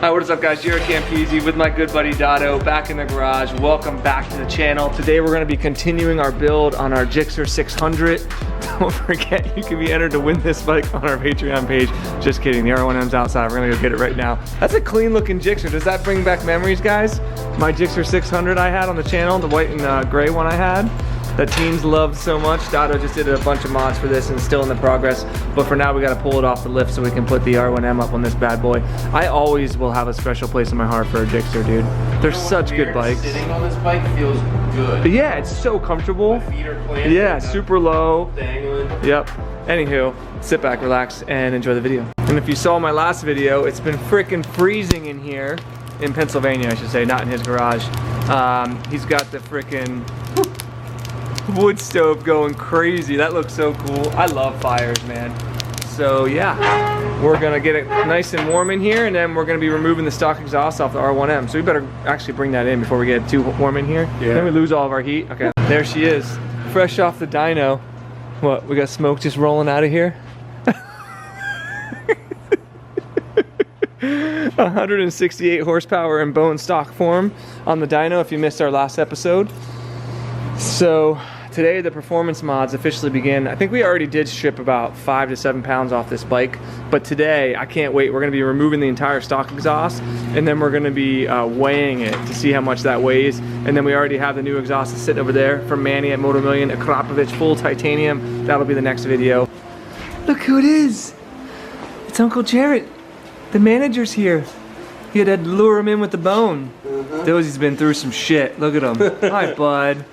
Hi, what is up guys? JaretCampisi with my good buddy Dotto back in the garage. Welcome back to the channel. Today we're going to be continuing our build on our Gixxer 600. Don't forget you can be entered to win this bike on our Patreon page. Just kidding, the R1M's outside. We're going to go get it right now. That's a clean looking Gixxer. Does that bring back memories, guys? My Gixxer 600 I had on the channel, the white and gray one I had, that teens loved so much. Dotto just did a bunch of mods for this and still in the progress. But for now, we gotta pull it off the lift so we can put the R1M up on this bad boy. I always will have a special place in my heart for a Gixxer, dude. They're such good bikes. Sitting on this bike feels good. Yeah, it's so comfortable. My feet are planted. Yeah, super low. Dangling. Yep. Anywho, sit back, relax, and enjoy the video. And if you saw my last video, it's been freaking freezing in here. In Pennsylvania, I should say, not in his garage. He's got the freaking wood stove going crazy. That looks so cool. I love fires, man. So yeah, we're gonna get it nice and warm in here, and then we're gonna be removing the stock exhaust off the R1M. So we better actually bring that in before we get too warm in here. Yeah. Then we lose all of our heat. Okay, there she is, fresh off the dyno. What, we got smoke just rolling out of here? 168 horsepower in bone stock form on the dyno if you missed our last episode. So today the performance mods officially begin. I think we already did strip about 5 to 7 pounds off this bike, but today I can't wait. We're going to be removing the entire stock exhaust, and then we're going to be weighing it to see how much that weighs. And then we already have the new exhaust that's sitting over there from Manny at Moto Million, a Krapovich full titanium. That'll be the next video. Look who it is. It's Uncle Jaret. The manager's here. He had to lure him in with the bone. Dosie's been through some shit. Look at him. Hi, bud.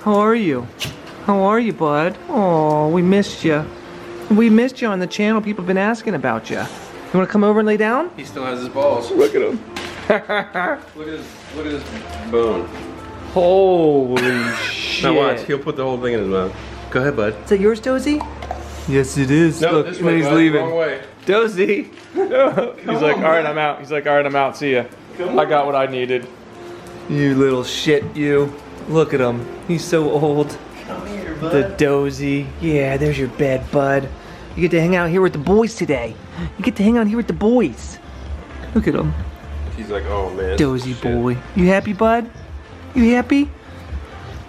How are you? How are you, bud? Oh, we missed you. We missed you on the channel. People have been asking about you. You want to come over and lay down? He still has his balls. Look at him. Look at his bone. Holy shit. Now watch, he'll put the whole thing in his mouth. Go ahead, bud. Is that yours, Dozie? Yes, it is. No, look, this way, he's bud. leaving. Wrong way. Dozie. He's like, all right, I'm out. He's like, all right, I'm out. See ya. I got what I needed. You little shit, you. Look at him. He's so old. Come here, bud. The Dozie. Yeah, there's your bed, bud. You get to hang out here with the boys today. You get to hang out here with the boys. Look at him. He's like, oh man. Dozie boy. You happy, bud? You happy?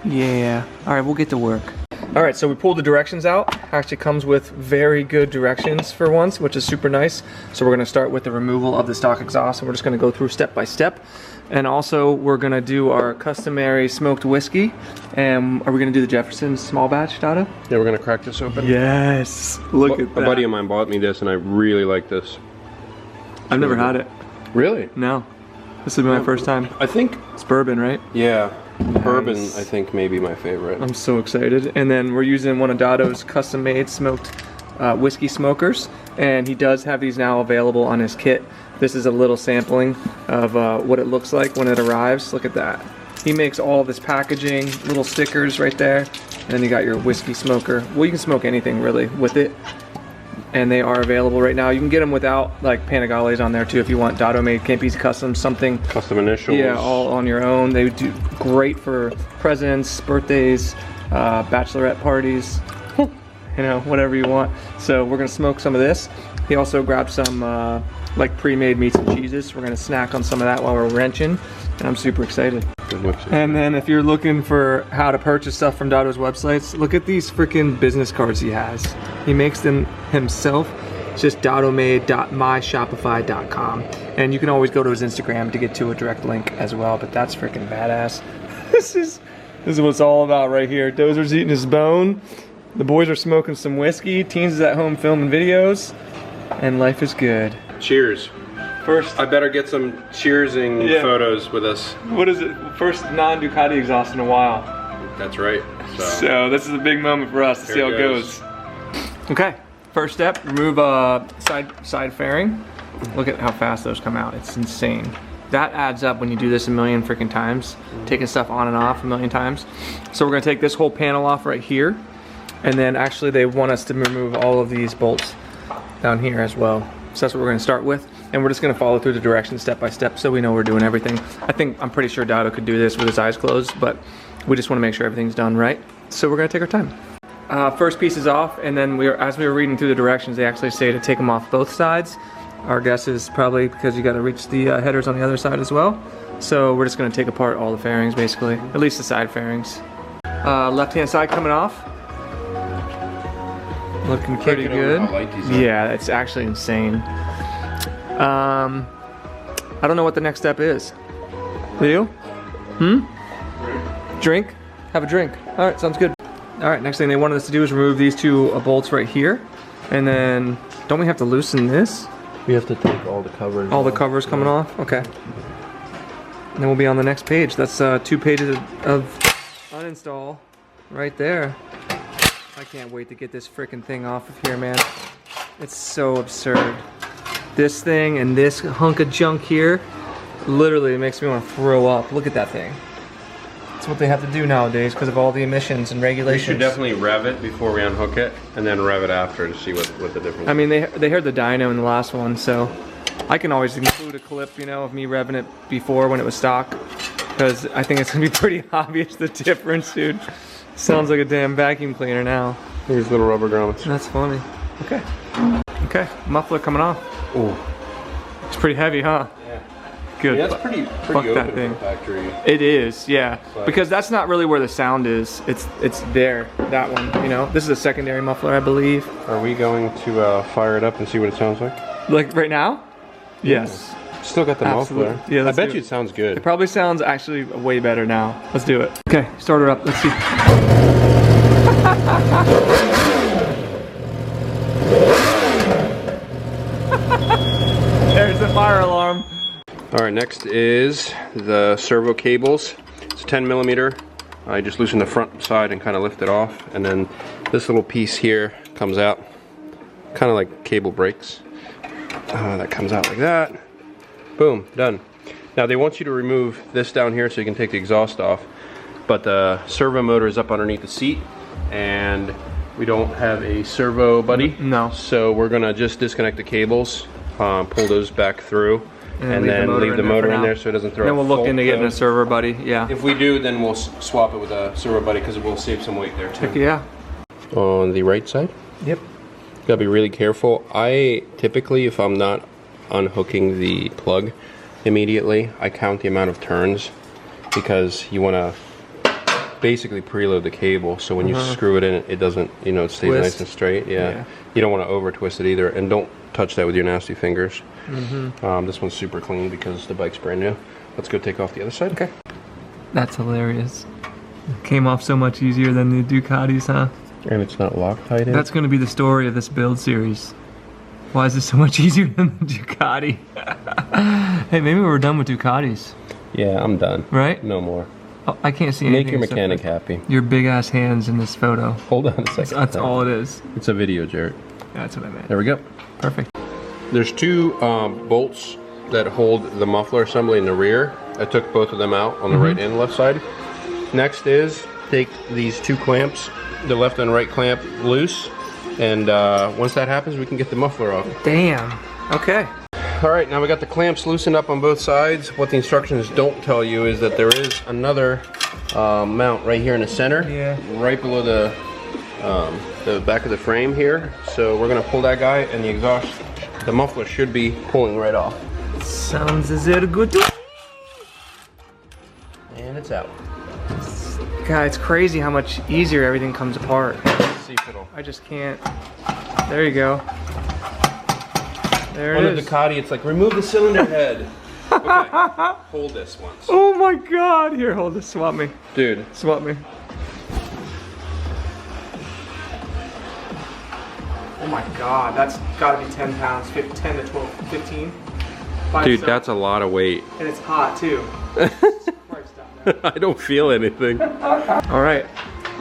Yeah. All right, we'll get to work. All right, so we pulled the directions out. Actually comes with very good directions for once, which is super nice. So we're gonna start with the removal of the stock exhaust, and we're just gonna go through step by step. And also we're gonna do our customary smoked whiskey. And are we gonna do the Jefferson small batch, Dotto? Yeah, we're gonna crack this open. Yes, look at that. A buddy of mine bought me this, and I really like this. I've never had it. Really? No, this will be my first time. I think It's bourbon, right? Yeah. Nice. Bourbon, I think, may be my favorite. I'm so excited. And then we're using one of Dotto's custom-made smoked whiskey smokers, and he does have these now available on his kit. This is a little sampling of what it looks like when it arrives. Look at that. He makes all this packaging, little stickers right there, and then you got your whiskey smoker. Well, you can smoke anything really with it, and they are available right now. You can get them without like Panigales on there too if you want. Dotto made Campisi custom something. Custom initials. Yeah, all on your own. They do great for presents, birthdays, bachelorette parties, you know, whatever you want. So we're gonna smoke some of this. He also grabbed some like pre-made meats and cheeses. We're gonna snack on some of that while we're wrenching, and I'm super excited. And then if you're looking for how to purchase stuff from Dotto's websites, look at these freaking business cards he has. He makes them himself. It's just dottomade.myshopify.com. And you can always go to his Instagram to get to a direct link as well, but that's freaking badass. This is what it's all about right here. Dozer's eating his bone. The boys are smoking some whiskey. Teens is at home filming videos. And life is good. Cheers. First, I better get some cheersing photos with us. What is it? First non-Ducati exhaust in a while. That's right. So this is a big moment for us to see how it goes. Okay, first step, remove side fairing. Look at how fast those come out. It's insane. That adds up when you do this a million freaking times, taking stuff on and off a million times. So we're gonna take this whole panel off right here, and then actually they want us to remove all of these bolts down here as well. So that's what we're gonna start with. And we're just gonna follow through the directions step by step so we know we're doing everything. I'm pretty sure Dotto could do this with his eyes closed, but we just wanna make sure everything's done right. So we're gonna take our time. First piece is off, and then as we were reading through the directions, they actually say to take them off both sides. Our guess is probably because you got to reach the headers on the other side as well. So we're just going to take apart all the fairings basically, at least the side fairings. Left-hand side coming off. Looking pretty good. Yeah, it's actually insane. I don't know what the next step is. Do you? Drink? Have a drink. All right, sounds good. All right, next thing they wanted us to do is remove these two bolts right here. And then, don't we have to loosen this? We have to take all the covers. All the covers coming off? Okay. And then we'll be on the next page. That's 2 pages of uninstall right there. I can't wait to get this freaking thing off of here, man. It's so absurd. This thing and this hunk of junk here literally makes me want to throw up. Look at that thing. That's what they have to do nowadays because of all the emissions and regulations. We should definitely rev it before we unhook it, and then rev it after to see what the difference is. I mean, they heard the dyno in the last one, so I can always include a clip, you know, of me revving it before when it was stock, because I think it's gonna be pretty obvious the difference, dude. Sounds like a damn vacuum cleaner now. Here's little rubber grommets. That's funny. Okay. Okay, muffler coming off. Ooh. It's pretty heavy, huh? Yeah. Good. Yeah, that's pretty Fuck open that thing. for the factory. It is, yeah. But because that's not really where the sound is. It's there, that one, you know. This is a secondary muffler, I believe. Are we going to fire it up and see what it sounds like? Like right now? Yes. Still got the Absolutely. muffler. Yeah, I let's bet do you it sounds good. It probably sounds actually way better now. Let's do it. Okay, start her up. Let's see. There's the fire alarm. All right, next is the servo cables. It's 10 millimeter. I just loosen the front side and kind of lift it off, and then this little piece here comes out, kind of like cable breaks. That comes out like that. Boom, done. Now they want you to remove this down here so you can take the exhaust off, but the servo motor is up underneath the seat, and we don't have a servo buddy. No. So we're gonna just disconnect the cables, pull those back through, and then leave the motor in there so it doesn't throw. Then we'll look into getting a servo buddy. Yeah. If we do, then we'll swap it with a servo buddy because it will save some weight there too. Heck yeah. On the right side. Yep. Gotta be really careful. I typically, if I'm not unhooking the plug immediately, I count the amount of turns because you want to basically preload the cable, so when you screw it in, it doesn't, you know, it stays Twist. nice and straight. Yeah. You don't want to over twist it either, and don't touch that with your nasty fingers. This one's super clean because the bike's brand new. Let's go take off the other side. Okay. That's hilarious. Came off so much easier than the Ducatis, huh? And it's not Loctite in. That's going to be the story of this build series. Why is this so much easier than the Ducati? Hey, maybe we're done with Ducatis. Yeah, I'm done. Right? No more. Oh, I can't see anything. Make your mechanic happy. Your big ass hands in this photo. Hold on a second. That's all it is. It's a video, Jaret. That's what I meant. There we go. Perfect. There's two bolts that hold the muffler assembly in the rear. I took both of them out on the right and left side. Next is take these two clamps, the left and right clamp, loose, and once that happens, we can get the muffler off. Damn. Okay. All right, now we got the clamps loosened up on both sides. What the instructions don't tell you is that there is another mount right here in the center, right below the back of the frame here. So we're gonna pull that guy, and the exhaust, the muffler should be pulling right off. Sounds as it good to. And it's out. God, it's crazy how much easier everything comes apart. Let's see if it'll. I just can't. There you go. There On it the is. Ducati, it's like remove the cylinder head. Okay, hold this once. Oh my God! Here, hold this. Swap me. Dude. Swap me. Oh my God, that's gotta be 10 pounds, 10 to 12, 15. Dude, that's a lot of weight. And it's hot too. I don't feel anything. All right,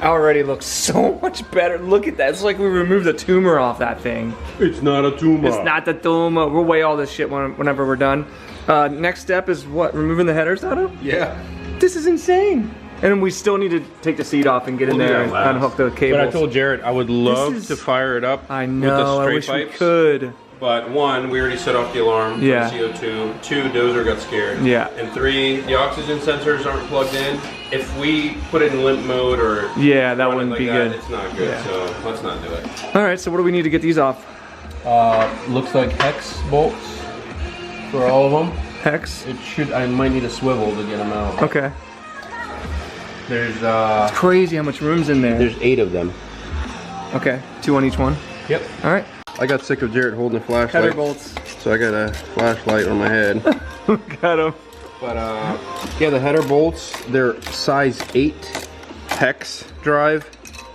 already looks so much better. Look at that. It's like we removed the tumor off that thing. It's not a tumor. It's not the tumor. We'll weigh all this shit whenever we're done. Next step is what? Removing the headers out of? Yeah. This is insane. And we still need to take the seat off and get in there and unhook the cables. But I told Jaret I would love to fire it up. I know. With the straight I wish pipes. we could. But one, we already set off the alarm for the CO2. Two, Dozer got scared. Yeah. And three, the oxygen sensors aren't plugged in. If we put it in limp mode or that wouldn't like be that, good. it's not good. So let's not do it. All right. So what do we need to get these off? Looks like hex bolts. for all of them. Hex. It should. I might need a swivel to get them out. Okay. There's It's crazy how much room's in there. There's 8 of them. Okay, 2 on each one. Yep. All right. I got sick of Jaret holding a flashlight. Header bolts. So I got a flashlight on my head. Got him. But yeah, the header bolts, they're size 8 hex drive,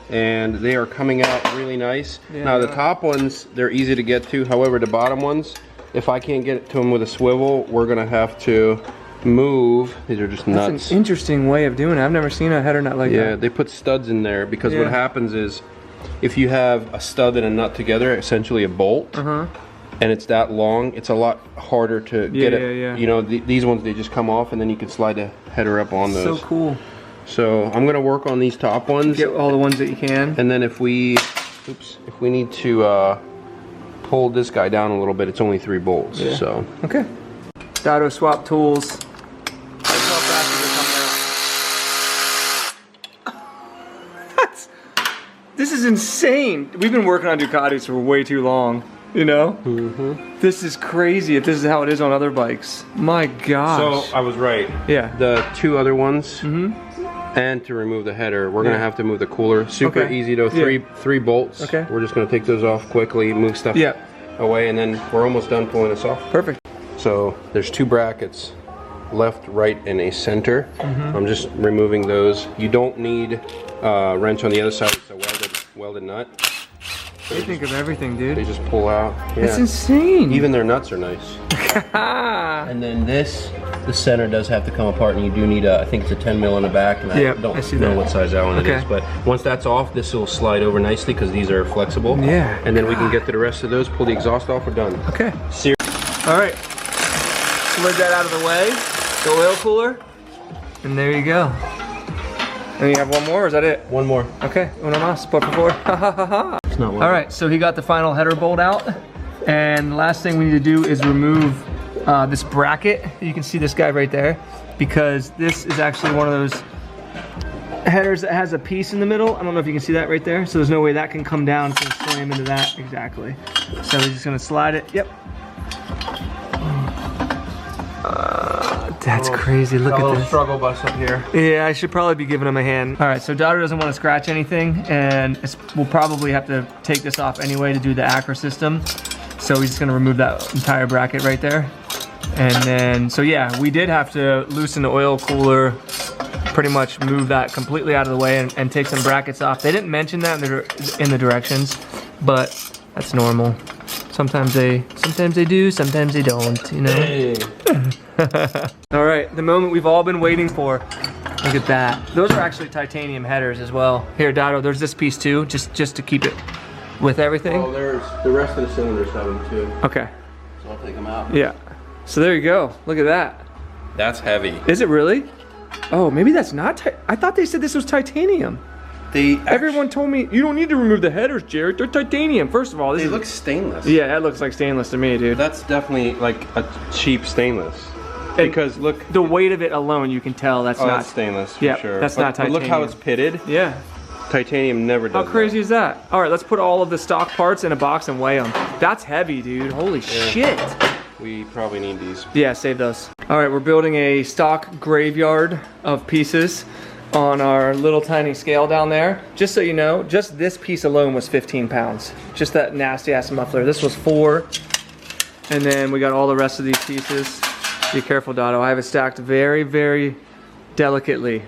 and they are coming out really nice. Yeah. Now the top ones, they're easy to get to. However, the bottom ones, if I can't get to them with a swivel, we're gonna have to move. These are just nuts. That's an interesting way of doing it. I've never seen a header nut like that. Yeah, they put studs in there because what happens is, if you have a stud and a nut together, essentially a bolt, and it's that long, it's a lot harder to get it. Yeah. You know, these ones, they just come off and then you can slide the header up on those. So cool. So I'm gonna work on these top ones. Get all the ones that you can. And then if we need to pull this guy down a little bit, it's only 3 bolts. Yeah. So okay. Dado swap tools. This is insane. We've been working on Ducatis for way too long, you know? This is crazy if this is how it is on other bikes. My gosh. So I was right. Yeah. The 2 other ones, and to remove the header, we're gonna have to move the cooler. Super easy though. Three bolts. Okay. We're just gonna take those off quickly, move stuff away, and then we're almost done pulling this off. Perfect. So there's 2 brackets, left, right, and a center. I'm just removing those. You don't need a wrench on the other side. It's a welded nut. So They think of everything, dude. they just pull out. That's insane. Even their nuts are nice. And then this, the center does have to come apart, and you do need I think it's a 10 mil in the back, and I don't know what size that one it is. But once that's off, this will slide over nicely because these are flexible. Yeah. And then we can get to the rest of those, pull the exhaust off, we're done. Okay. All right. Slid that out of the way. The oil cooler. And there you go. And you have one more, or is that it? One more. Okay, uno más, por favor. Ha ha ha ha. It's not one. All right, so he got the final header bolt out. And the last thing we need to do is remove this bracket. You can see this guy right there, because this is actually one of those headers that has a piece in the middle. I don't know if you can see that right there. So there's no way that can come down. It's gonna slam into that, exactly. So we're just gonna slide it, yep. That's crazy, look at this. Struggle bus up here. Yeah, I should probably be giving him a hand. All right, so Dado doesn't want to scratch anything, and we'll probably have to take this off anyway to do the Acra system. So he's just gonna remove that entire bracket right there. And then, so yeah, we did have to loosen the oil cooler, pretty much move that completely out of the way and take some brackets off. They didn't mention that in the directions, but that's normal. Sometimes they do, sometimes they don't, you know? Hey. All right, the moment we've all been waiting for. Look at that. Those are actually titanium headers as well. Here, Dado, there's this piece too, just to keep it with everything. Oh, there's the rest of the cylinders have them too. Okay. So I'll take them out. Yeah. So there you go. Look at that. That's heavy. Is it really? Oh, maybe that's not. I thought they said this was titanium. Everyone told me you don't need to remove the headers, Jaret. They're titanium. First of all, they look stainless. Yeah, that looks like stainless to me, dude. That's definitely like a cheap stainless. Because look, the weight of it alone, you can tell that's not that's stainless for sure. That's not titanium. But look how it's pitted. Yeah. Titanium never does. How crazy is that? All right, let's put all of the stock parts in a box and weigh them. That's heavy, dude. Holy shit. We probably need these. Yeah, save those. All right, we're building a stock graveyard of pieces on our little tiny scale down there. Just so you know, just this piece alone was 15 pounds. Just that nasty ass muffler. This was 4. And then we got all the rest of these pieces. Be careful, Dado. I have it stacked very, very delicately.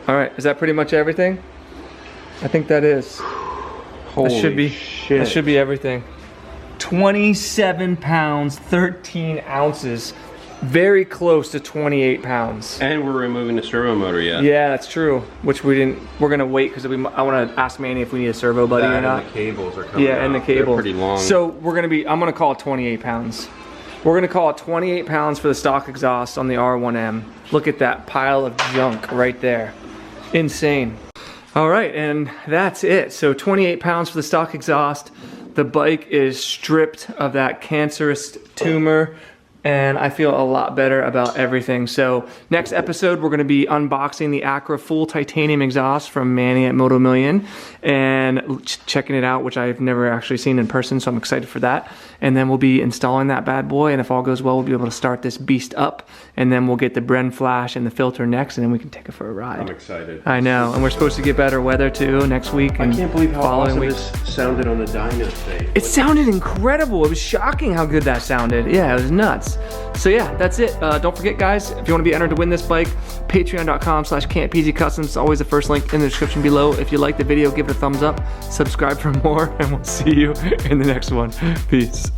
All right, is that pretty much everything? I think that is. Holy shit. That should be everything. 27 pounds, 13 ounces. Very close to 28 pounds. And we're removing the servo motor yet. Yeah, that's true. Which we didn't. We're gonna wait because I want to ask Manny if we need a servo buddy or not. And the cables are coming out. Yeah, and the cable. They're pretty long. So we're gonna be. I'm gonna call it 28 pounds. We're gonna call it 28 pounds for the stock exhaust on the R1M. Look at that pile of junk right there. Insane. All right, and that's it. So 28 pounds for the stock exhaust. The bike is stripped of that cancerous tumor. and I feel a lot better about everything. So next episode, we're gonna be unboxing the Acura full titanium exhaust from Manny at Moto Million and checking it out, which I've never actually seen in person, so I'm excited for that. And then we'll be installing that bad boy, and if all goes well, we'll be able to start this beast up, and then we'll get the Bren flash and the filter next, and then we can take it for a ride. I'm excited. I know, and we're supposed to get better weather too next week. And I can't believe how following awesome weeks. this sounded on the dyno today. It sounded incredible. It was shocking how good that sounded. Yeah, it was nuts. So yeah, that's it. Don't forget, guys, if you want to be entered to win this bike, patreon.com/Campisi Customs. Always the first link in the description below. If you like the video, give it a thumbs up, subscribe for more, and we'll see you in the next one. Peace.